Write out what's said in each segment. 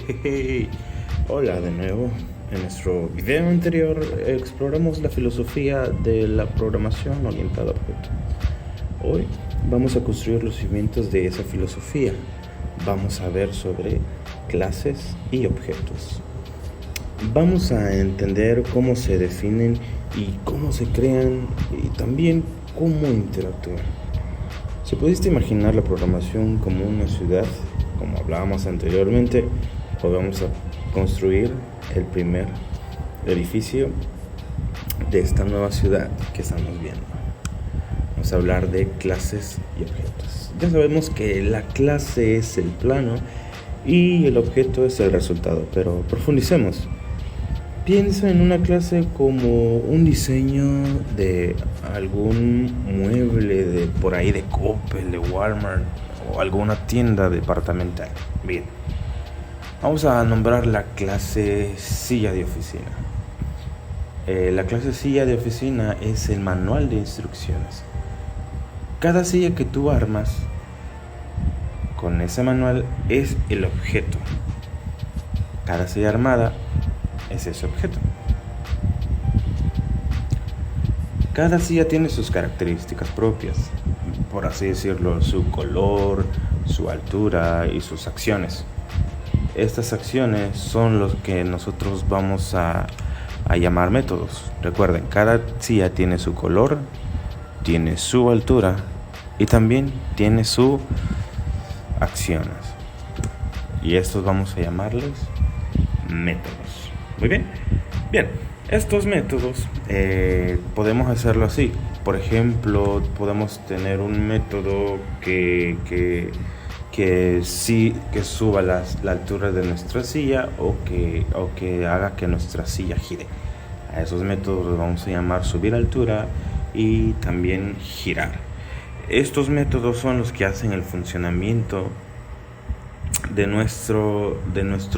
Hey, hola de nuevo. En nuestro video anterior exploramos la filosofía de la programación orientada a objetos. Hoy vamos a construir los cimientos de esa filosofía. Vamos a ver sobre clases y objetos. Vamos a entender cómo se definen y cómo se crean y también cómo interactúan. Si pudiste imaginar la programación como una ciudad, como hablábamos anteriormente, hoy vamos a construir el primer edificio de esta nueva ciudad que estamos viendo. Vamos a hablar de clases y objetos. Ya sabemos que la clase es el plano y el objeto es el resultado, pero profundicemos. Piensa en una clase como un diseño de algún mueble de por ahí de Coppel, de Walmart o alguna tienda departamental. Bien, vamos a nombrar la clase silla de oficina. La clase silla de oficina es el manual de instrucciones. Cada silla que tú armas con ese manual es el objeto. Cada silla armada es ese objeto. Cada silla tiene sus características propias, por así decirlo, su color, su altura y sus acciones. Estas acciones son los que nosotros vamos a llamar métodos. Recuerden, cada silla tiene su color, tiene su altura y también tiene sus acciones. Y estos vamos a llamarles métodos. Muy bien. Bien, estos métodos podemos hacerlo así. Por ejemplo, podemos tener un método que suba la altura de nuestra silla o que haga que nuestra silla gire. A esos métodos los vamos a llamar subir altura y también girar. Estos métodos son los que hacen el funcionamiento de nuestro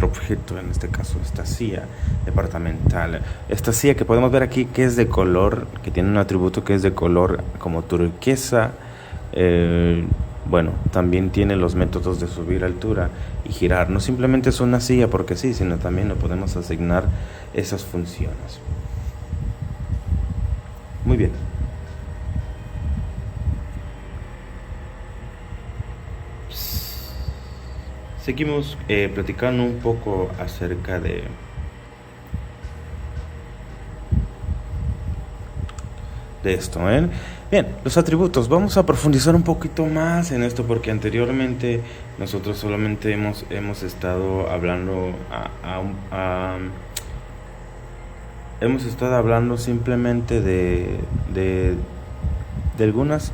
objeto, en este caso esta silla departamental. Esta silla que podemos ver aquí, que es de color, que tiene un atributo que es de color como turquesa. También tiene los métodos de subir altura y girar. No simplemente es una silla porque sí, sino también lo podemos asignar esas funciones. Muy bien. Seguimos platicando un poco acerca de esto, Bien, los atributos. Vamos a profundizar un poquito más en esto porque anteriormente nosotros solamente hemos estado hablando hemos estado hablando simplemente de algunas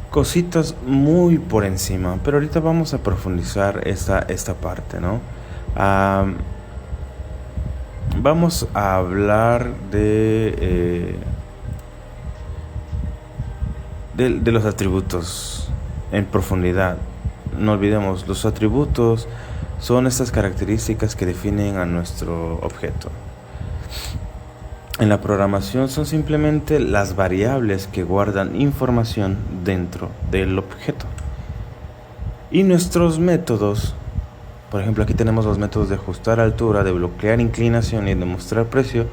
cositas muy por encima, pero ahorita vamos a profundizar esta parte, ¿no? Vamos a hablar de los atributos en profundidad. No olvidemos, los atributos son estas características que definen a nuestro objeto. En la programación son simplemente las variables que guardan información dentro del objeto. Y nuestros métodos, por ejemplo, aquí tenemos los métodos de ajustar altura, de bloquear inclinación y de mostrar precio,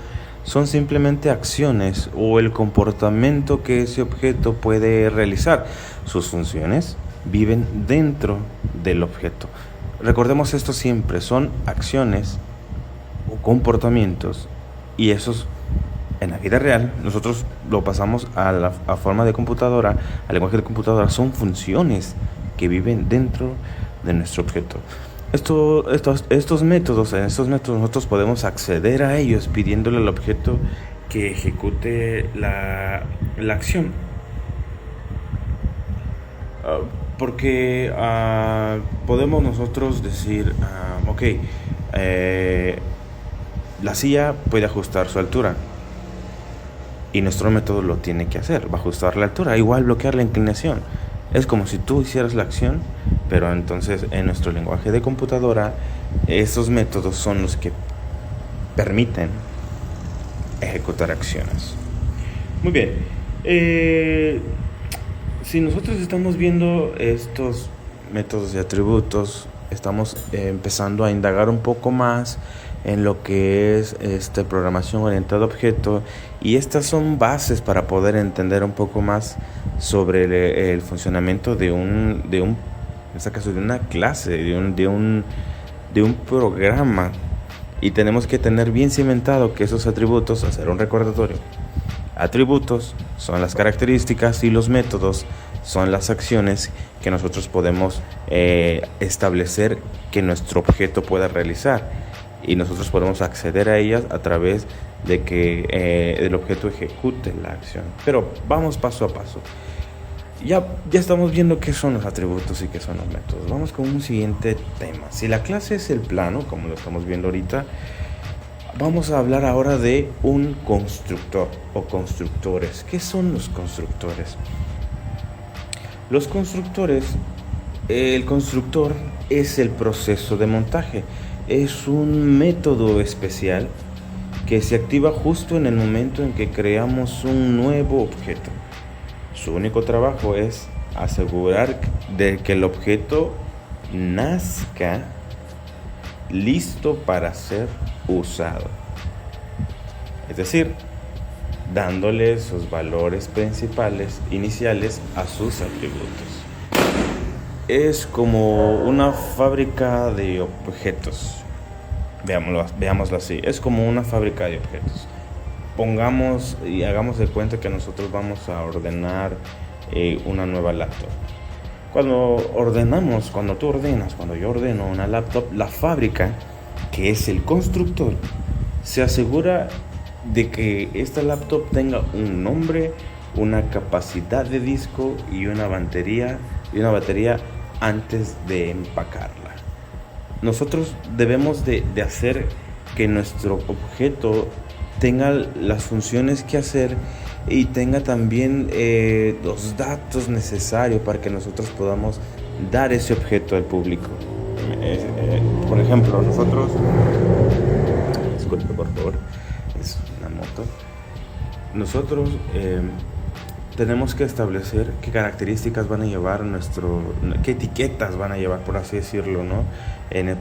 son simplemente acciones o el comportamiento que ese objeto puede realizar. Sus funciones viven dentro del objeto. Recordemos esto siempre, son acciones o comportamientos y esos en la vida real nosotros lo pasamos a forma de computadora, al lenguaje de computadora. Son funciones que viven dentro de nuestro objeto. Estos métodos nosotros podemos acceder a ellos pidiéndole al objeto que ejecute la acción. Porque podemos nosotros decir, la silla puede ajustar su altura. Y nuestro método lo tiene que hacer, va a ajustar la altura, igual bloquear la inclinación. Es como si tú hicieras la acción, pero entonces en nuestro lenguaje de computadora, estos métodos son los que permiten ejecutar acciones. Muy bien. Si nosotros estamos viendo estos métodos de atributos, estamos empezando a indagar un poco más en lo que es programación orientada a objeto, y estas son bases para poder entender un poco más sobre el funcionamiento en este caso de una clase, de un programa. Y tenemos que tener bien cimentado que esos atributos, hacer un recordatorio. Atributos son las características y los métodos son las acciones que nosotros podemos establecer que nuestro objeto pueda realizar, y nosotros podemos acceder a ellas a través de que el objeto ejecute la acción. Pero vamos paso a paso. Ya estamos viendo qué son los atributos y qué son los métodos. Vamos con un siguiente tema. Si la clase es el plano, como lo estamos viendo ahorita, vamos a hablar ahora de un constructor o constructores. ¿Qué son los constructores? Los constructores, el constructor es el proceso de montaje. Es un método especial que se activa justo en el momento en que creamos un nuevo objeto. Su único trabajo es asegurar de que el objeto nazca listo para ser usado. Es decir, dándole sus valores principales iniciales a sus atributos. Es como una fábrica de objetos. Veámoslo así. Es como una fábrica de objetos. Pongamos y hagamos de cuenta que nosotros vamos a ordenar una nueva laptop. Cuando yo ordeno una laptop, la fábrica, que es el constructor, se asegura de que esta laptop tenga un nombre, una capacidad de disco y una batería antes de empacarla. Nosotros debemos de hacer que nuestro objeto tenga las funciones que hacer y tenga también los datos necesarios para que nosotros podamos dar ese objeto al público. Por ejemplo, nosotros... Disculpe, por favor, es una moto. Nosotros tenemos que establecer qué características van a llevar qué etiquetas van a llevar, por así decirlo, ¿no?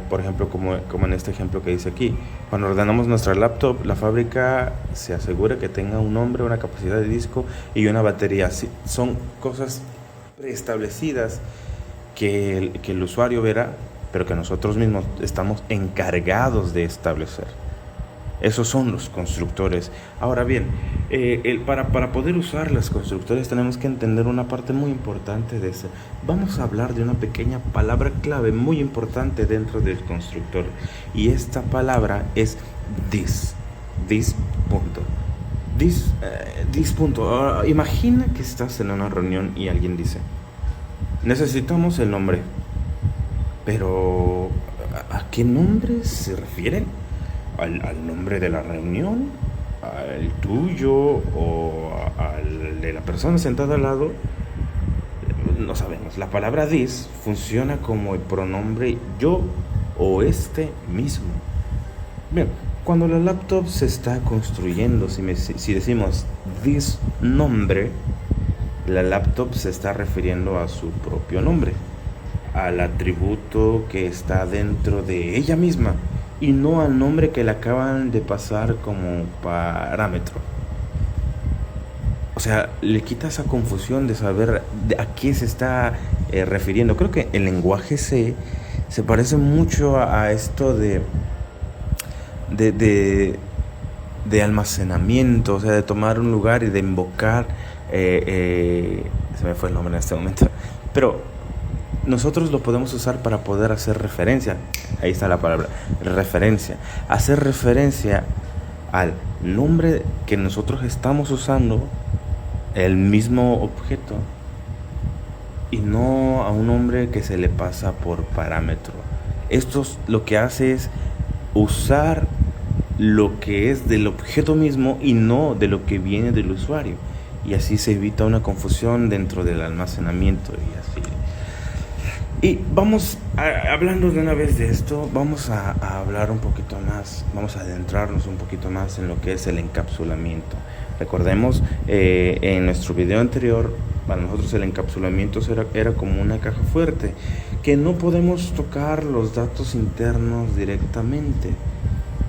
Por ejemplo, como en este ejemplo que dice aquí, cuando ordenamos nuestra laptop, la fábrica se asegura que tenga un nombre, una capacidad de disco y una batería. Sí, son cosas preestablecidas que el usuario verá, pero que nosotros mismos estamos encargados de establecer. Esos son los constructores. Ahora bien, para poder usar los constructores tenemos que entender una parte muy importante de eso. Vamos a hablar de una pequeña palabra clave muy importante dentro del constructor. Y esta palabra es this. This punto. This punto. Ahora, imagina que estás en una reunión y alguien dice: necesitamos el nombre. Pero, ¿a qué nombre se refieren? ¿Al nombre de la reunión? ¿Al tuyo? ¿O al de la persona sentada al lado? No sabemos. La palabra this funciona como el pronombre yo o este mismo. Bien, cuando la laptop se está construyendo, si decimos this nombre, la laptop se está refiriendo a su propio nombre, al atributo que está dentro de ella misma, y no al nombre que le acaban de pasar como parámetro. O sea, le quita esa confusión de saber a qué se está refiriendo. Creo que el lenguaje se parece mucho a esto de almacenamiento, o sea, de tomar un lugar y de invocar. Se me fue el nombre en este momento, pero nosotros lo podemos usar para poder hacer referencia. Ahí está la palabra, referencia. Hacer referencia al nombre que nosotros estamos usando, el mismo objeto, y no a un nombre que se le pasa por parámetro. Esto lo que hace es usar lo que es del objeto mismo y no de lo que viene del usuario. Y así se evita una confusión dentro del almacenamiento y así. Y vamos, hablando de una vez de esto, vamos a hablar un poquito más, vamos a adentrarnos un poquito más en lo que es el encapsulamiento. Recordemos, en nuestro video anterior, para nosotros el encapsulamiento era como una caja fuerte, que no podemos tocar los datos internos directamente.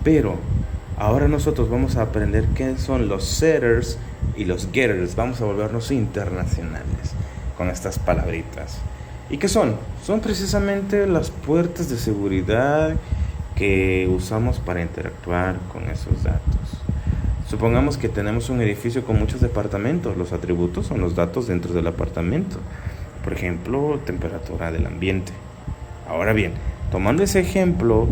Pero ahora nosotros vamos a aprender qué son los setters y los getters. Vamos a volvernos internacionales con estas palabritas. ¿Y qué son? Son precisamente las puertas de seguridad que usamos para interactuar con esos datos. Supongamos que tenemos un edificio con muchos departamentos. Los atributos son los datos dentro del apartamento. Por ejemplo, temperatura del ambiente. Ahora bien, tomando ese ejemplo,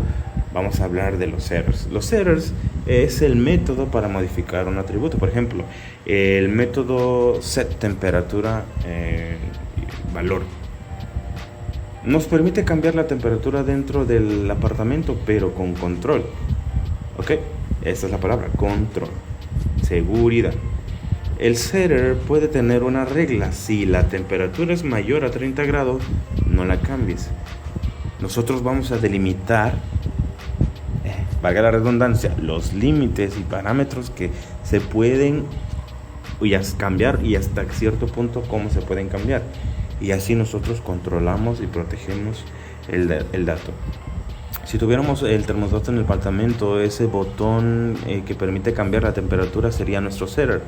vamos a hablar de los setters. Los setters es el método para modificar un atributo. Por ejemplo, el método setTemperatura valor nos permite cambiar la temperatura dentro del apartamento, pero con control. ¿Ok? Esa es la palabra, control. Seguridad. El setter puede tener una regla. Si la temperatura es mayor a 30 grados, no la cambies. Nosotros vamos a delimitar, valga la redundancia, los límites y parámetros que se pueden cambiar y hasta cierto punto cómo se pueden cambiar. Y así nosotros controlamos y protegemos el dato. Si tuviéramos el termostato en el apartamento, ese botón que permite cambiar la temperatura sería nuestro setter.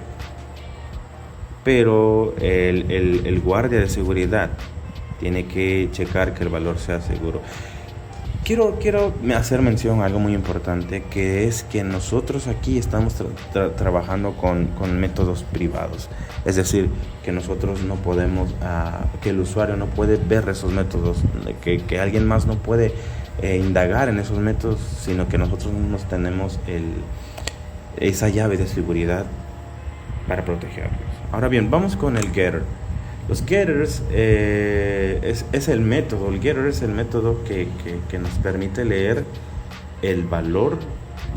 Pero el guardia de seguridad tiene que checar que el valor sea seguro. Quiero hacer mención a algo muy importante, que es que nosotros aquí estamos trabajando con métodos privados. Es decir, que nosotros no podemos, que el usuario no puede ver esos métodos, que alguien más no puede indagar en esos métodos, sino que nosotros mismos tenemos esa llave de seguridad para protegerlos. Ahora bien, vamos con el getter. Los getters es el método. El getter es el método que nos permite leer el valor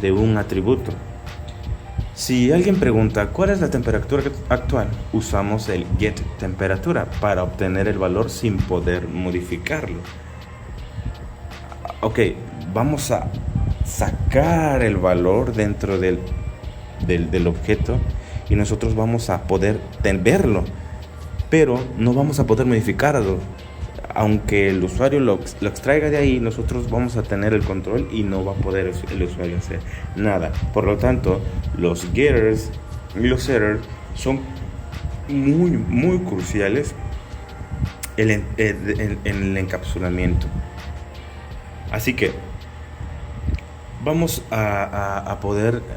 de un atributo. Si alguien pregunta ¿cuál es la temperatura actual?, usamos el getTemperatura para obtener el valor sin poder modificarlo. Ok, vamos a sacar el valor dentro del objeto y nosotros vamos a poder verlo, pero no vamos a poder modificarlo. Aunque el usuario lo extraiga de ahí, nosotros vamos a tener el control y no va a poder el usuario hacer nada. Por lo tanto, los getters y los setters son muy cruciales en el encapsulamiento. Así que vamos a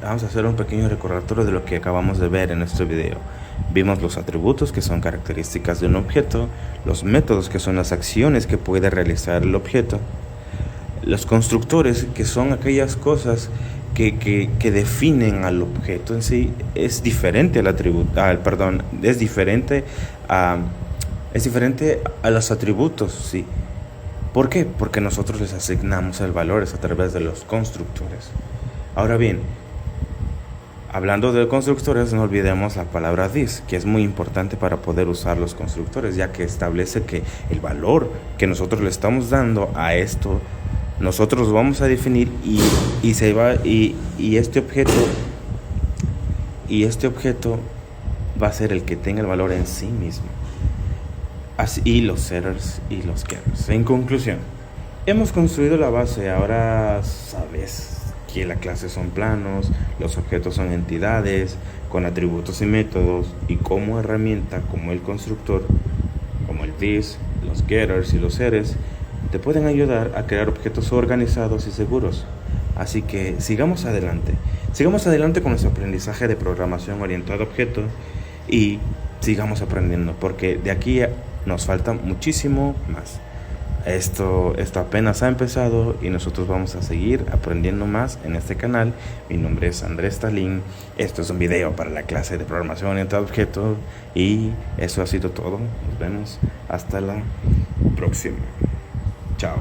hacer un pequeño recordatorio de lo que acabamos de ver en este video. Vimos los atributos, que son características de un objeto, los métodos, que son las acciones que puede realizar el objeto, los constructores, que son aquellas cosas que definen al objeto en sí. Es diferente al atributo, es diferente a los atributos, sí. ¿Por qué? Porque nosotros les asignamos el valor a través de los constructores. Ahora bien, hablando de constructores, no olvidemos la palabra this, que es muy importante para poder usar los constructores, ya que establece que el valor que nosotros le estamos dando a esto, nosotros lo vamos a definir y este objeto va a ser el que tenga el valor en sí mismo. Así, y los setters y los getters. En conclusión, hemos construido la base. Ahora sabes que las clases son planos, los objetos son entidades con atributos y métodos, y como herramienta, como el constructor, como el this, los getters y los setters, te pueden ayudar a crear objetos organizados y seguros. Así que sigamos adelante con nuestro aprendizaje de programación orientada a objetos y sigamos aprendiendo, porque de aquí nos falta muchísimo más. Esto apenas ha empezado y nosotros vamos a seguir aprendiendo más en este canal. Mi nombre es Andrés Talín. Esto es un video para la clase de programación orientada a objetos y eso ha sido todo. Nos vemos hasta la próxima. Chao.